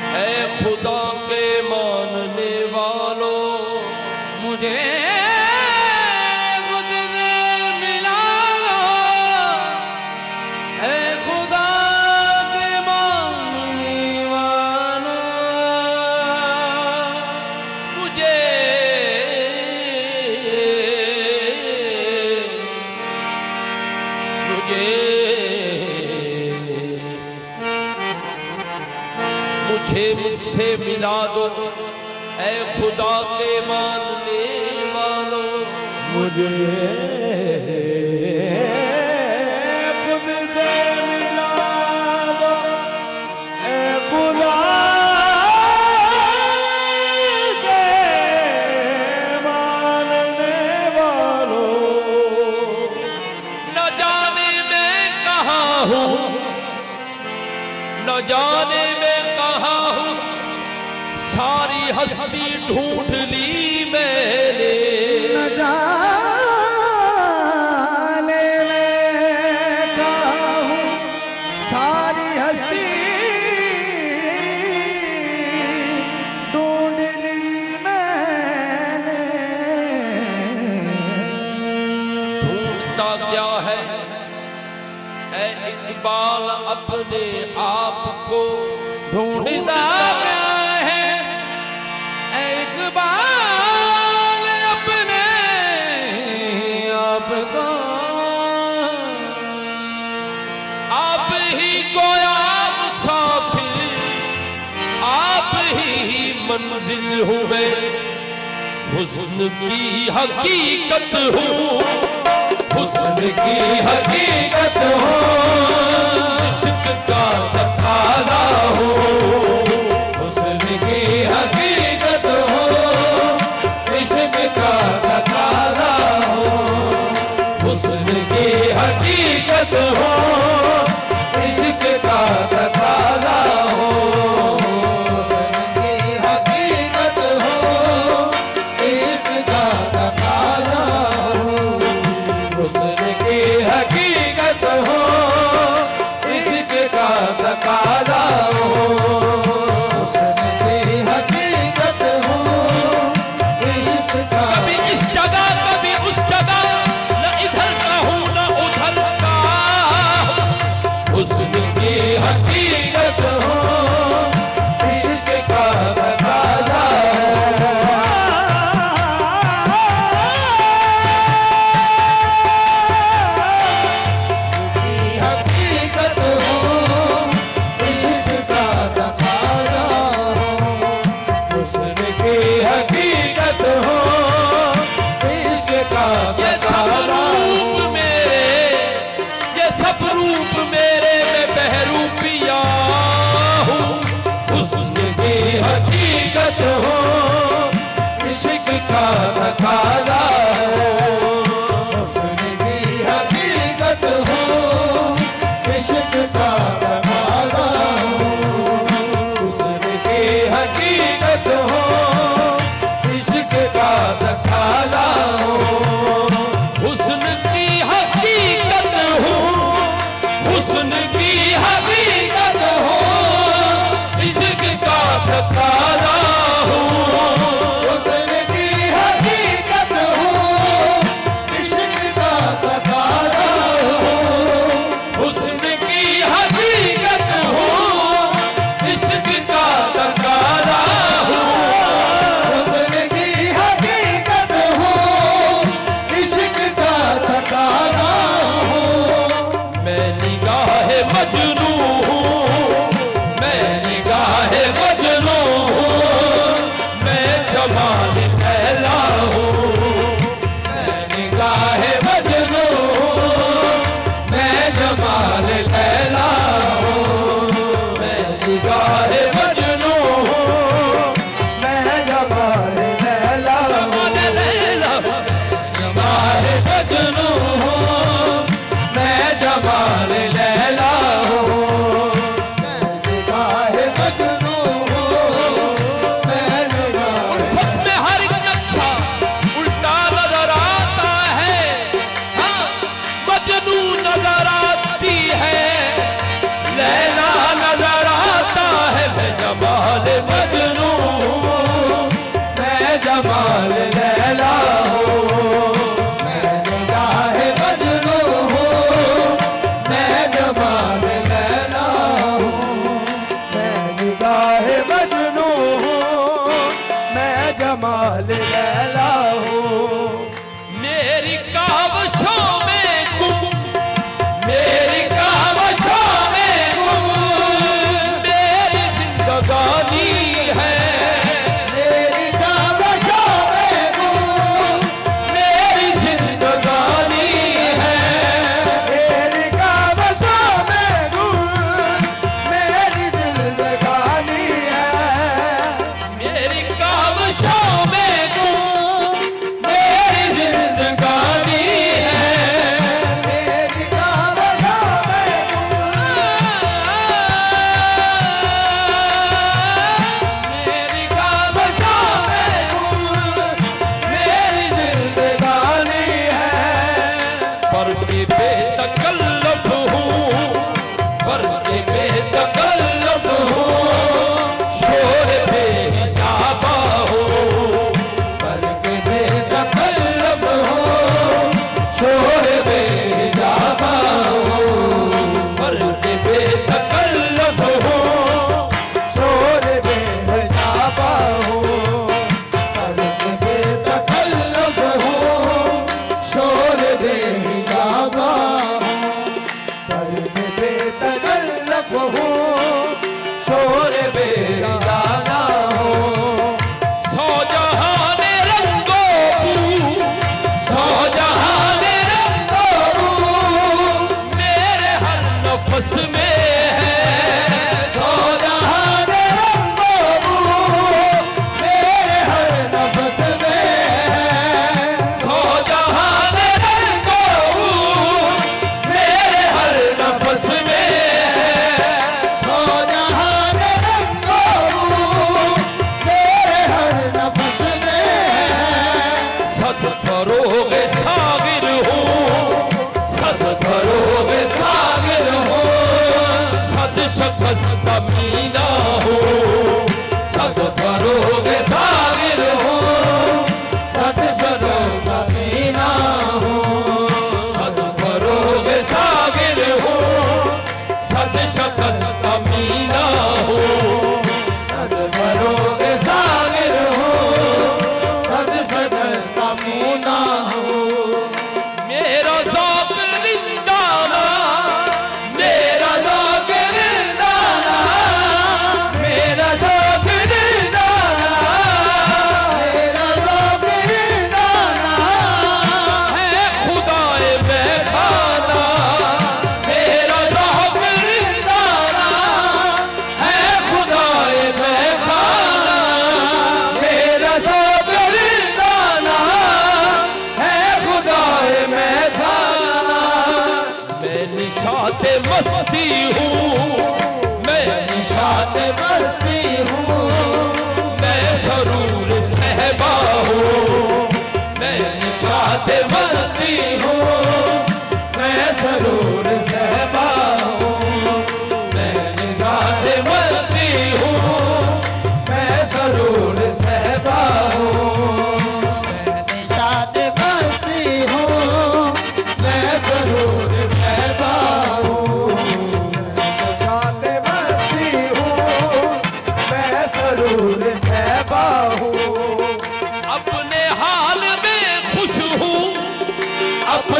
ऐ खुदा के मानने वालों, मुझे खुद से मिला लो। ऐ खुदा के मानने वालों, मुझे मुझसे मिला दो। ऐ खुदा के मानने वालों, मुझे खुद से मिला दो। ऐ खुदा के मानने वालों, न जाने मैं कहाँ हूँ, न जाने मैं कहाँ हूँ, सारी हस्ती ढूंढ ली मैंने। न जाने मैं कहाँ हूँ, सारी हस्ती ढूंढ ली मैंने। ढूंढता क्या है ऐ इकबाल अपने आप को, ढूंढता क्या है एक बार अपने आप को। आप ही गोया मुसाफिर, आप ही मंजिल हूँ मैं, हुस्न की हकीकत हूँ, हुस्न की हकीकत हूँ, इश्क का तकाज़ा हूँ, हुस्न की हकीकत हूँ, इश्क का तकाज़ा हूँ, हुस्न की हकीकत हूँ, इश्क का तकाज़ा हूँ, हुस्न की हकीकत हो, इश्क का तकाज़ा हो। हुस्न की हकीकत हो, इश्क का तकाज़ा लाल लैला हो। मेरी कावशों में गुम, मेरी कावशों में गुम मेरी जिंदगानी है। मेरी कावशों में गुम मेरी जिंदगानी है। मेरी कावशों में गुम मेरी जिंदगानी है। मेरी कावशों में गुम मेरी जिंदगानी है। मेरी कावशों में गुम मेरी कावशों में गुम मेरी जिंदगानी है। पर के बेतकल्लफ हूँ, पर के बेतकल्लफ हूँ, शोर बेहिजाबा हूँ। पर के बेतकल्लफ हो शोर बेजाबा हो। पर के बेतकल्लफ हूँ, शोर बेजाबा हो। पर के बेतकल्लफ हो शोर बेजाबा हो। पर के बेतकल्लफ हो शोर बेजाना हो। सौ जहान रंगो सौ जहान रंगो मेरे हर नफस में है। सौ जहान रंगो मेरे हर नफस में है। सौ जहान रंगो मेरे हर नफस में है। सौ जहान रंगो मेरे हर नफस में है। सद फरोग सागिर हूँ, सद फरोग सागिर हूँ, सद शकस्त मीना हूँ, सद फरोग सागिर हूँ, सत सदो समीना हो। सद फरोग सागिर हूँ, सद शकस्त मीना हूँ। सद फरोग सागिर हो सद सद समीना हो। मेरा ज़ौक़ रिंदाना, मेरा ज़ौक़ रिंदाना, मेरा ज़ौक़ रिंदाना मेरा लोग रिंदाना है खुदाए मैखाना। मेरा ज़ौक़ रिंदाना है खुदाए मैखाना। मेरा ज़ौक़ रिंदाना है खुदाए मैखाना। मैं निशाते मस्ती हूँ, मैं निशाते मस्ती हूँ। मैं सरूर सहबा हूँ। मैं निशाते मस्ती हूँ, मैं सरूर सहबा हूँ। मैं निशाते मस्ती हूँ, मैं सरूर सहबा हूँ। निशात मस्ती हूँ मैं सरूर सहबा हूँ। निशात मस्ती हूँ मैं सरूर सहबा हूँ। अपने हाल में खुश हूँ, अपने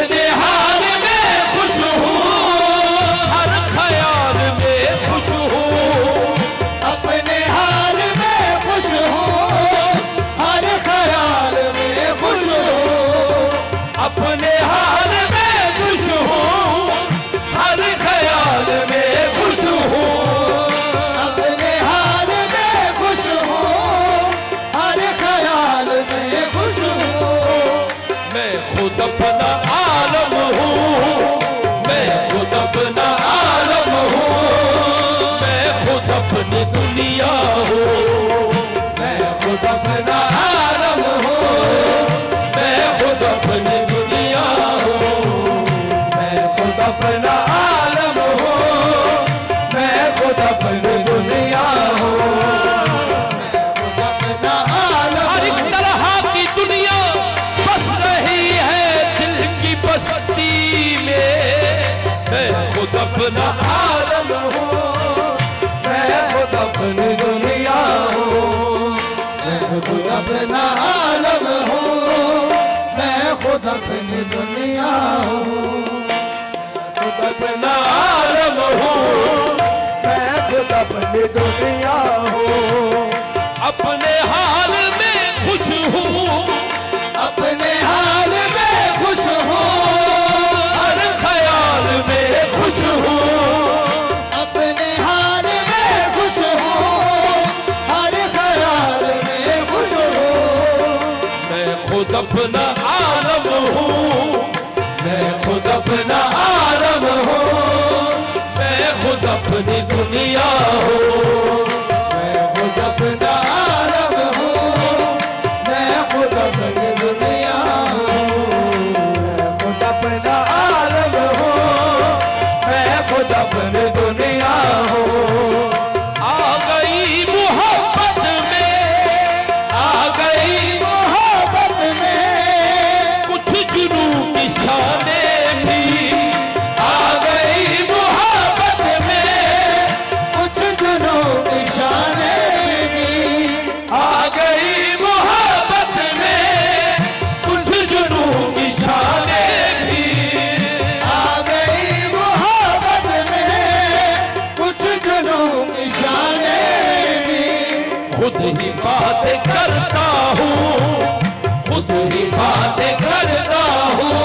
अपनी दुनिया हूँ, खुद अपना आलम हूँ, मैं खुद अपनी दुनिया हूँ, अपने हाल में खुश हूँ, अपने हाल में खुश हूँ, हर ख्याल में खुश हूँ, अपने हाल में खुश हूँ, हर ख्याल में खुश हूँ, मैं खुद अपना आलम हूँ, मैं खुद अपना आलम हूँ, मैं खुद अपनी दुनिया हूँ, मैं खुद अपना आलम हूँ, मैं खुद अपनी दुनिया हूँ, मैं खुद अपना आलम हूँ, मैं खुद अपनी दुनिया हूँ। आ गई मोहब्बत में, आ गई मोहब्बत में कुछ जुनून की शाने भी, आ गई मोहब्बत में कुछ जुनून की शाने भी, आ गई मोहब्बत में कुछ जुनून की शाने भी, आ गई मोहब्बत में कुछ जुनून की शाने भी। खुद ही बातें करता हूँ, खुद ही बातें करता हूँ,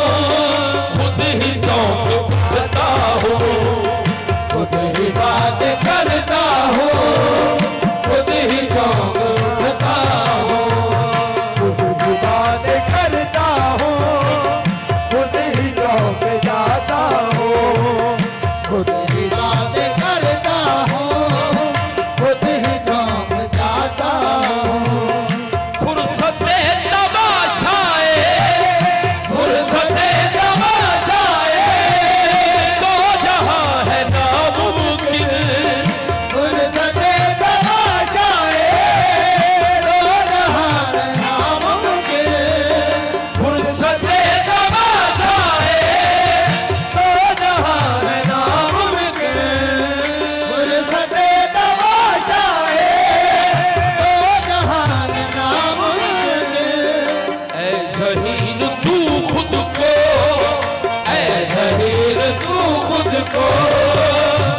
खुद ही चौंक उठता हूँ, खुद ही बात करता हूँ, खुद ही चौंक उठता हूँ, खुद ही बात करता हूँ, खुद ही चौंक जाता हूँ, खुद ही बात करता हूँ, खुद ही चौंक जाता हूँ। फुर्सत तमाशाए, फुर्सत तमाशाए, तो जहाँ है नामुमकिन, फुर्सत तमाशाए, तो जहाँ है नामुमकिन, फुर्सत तमाशाए, तो जहाँ है नामुमकिन, फुर्सत तमाशाए, तो जहाँ है नामुमकिन। ऐ ज़हीर तू खुद को, ऐ ज़हीर तू खुद को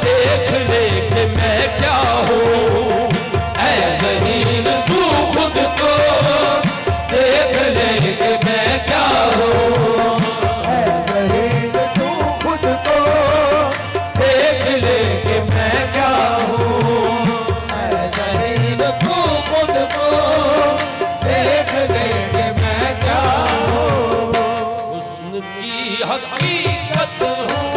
देख ले कि मैं क्या हूँ, ऐ ज़हीर तू खुद को देख ले कि मैं क्या हूँ, ऐ ज़हीर तू खुद को देख ले कि मैं क्या हूँ, ऐ ज़हीर तू खुद को देख ले कि मैं क्या हूँ। हुस्न की हकीकत हूँ,